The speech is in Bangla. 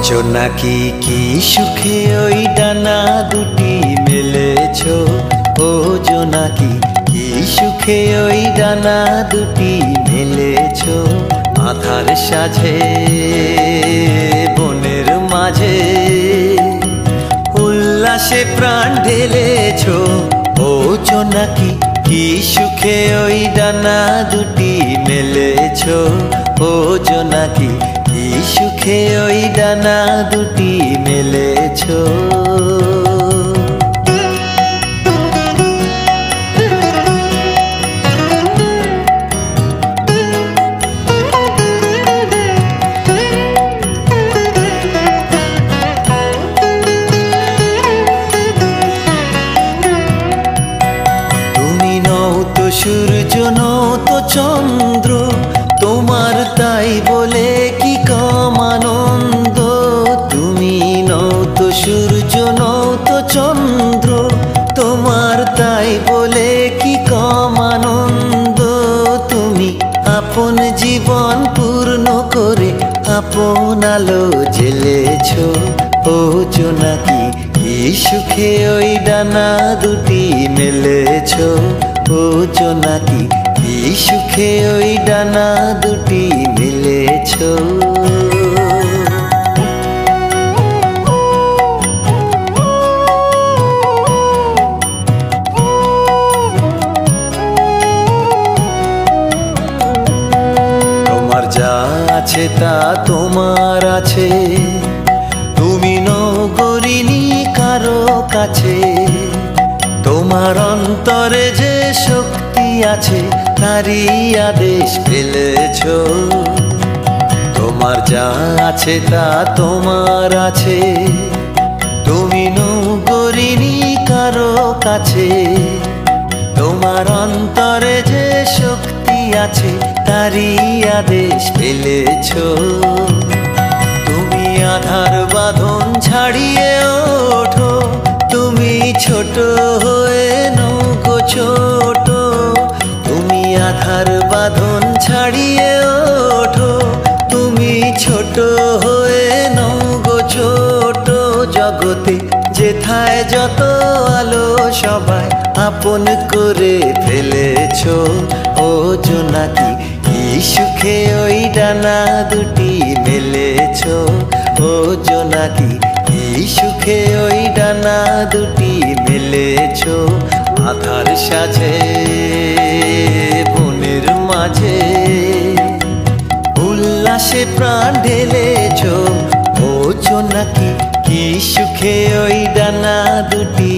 জোনাকি কি সুখে ওই ডানা দুটি মেলেছো, ও জোনাকি কি সুখে ওই ডানা দুটি মেলেছো। আধার সাজে বনের মাঝে উল্লাসে প্রাণ ঢেলেছো, ও জোনাকি কি সুখে ওই ডানা দুটি মেলেছো। ও জোনাকি কি সুখে ওই ডানা দুটি মেলেছো। তুমি নও তো সূর্য, নও তো চন্দ্র, তোমার তাই বলে কি কম আনন্দ। তুমি নও তো সূর্য, নও তো চন্দ্র, তোমার তাই বলে কি কম আনন্দ। তুমি আপন জীবন পূর্ণ করে আপন আলো জ্বেলেছো, ও জোনাকি কি সুখে ওই ডানা দুটি মেলেছো। ও জোনাকি কি সুখে ওই ডানা দুটি মেলেছো। তোমার যা আছে তা তোমার আছে, তুমি নও গরিনি কারো কাছে। তোমার অন্তরে যে শক্তি আছে তারই আদেশ পেলেছো। তোমার যা আছে তা তোমার আছে, তুমি নও গরিনি কারো কাছে। তোমার অন্তরে যে শক্তি আছে তারই আদেশ পেলেছো। তুমি আধার বাঁধন ছাড়িয়ে ওঠো, তুমি ছোট হয়ে নৌকো ছোট। তুমি আধার বাঁধন ছাড়িয়ে ওঠো, তুমি ছোট হয়ে নৌকো ছোট। জগতে যেথায় যত আলো সবাই আপন করে ফেলেছো, ও জোনাকি কি সুখে ওই ডানা দুটি মেলেছো। ও জোনাকি কি সুখে ওই ডানা দুটি মেলেছো। আধার সাজে বনের মাঝে উল্লাসে প্রাণ ঢেলেছো, ও জোনাকি কি সুখে ওই ডানা দুটি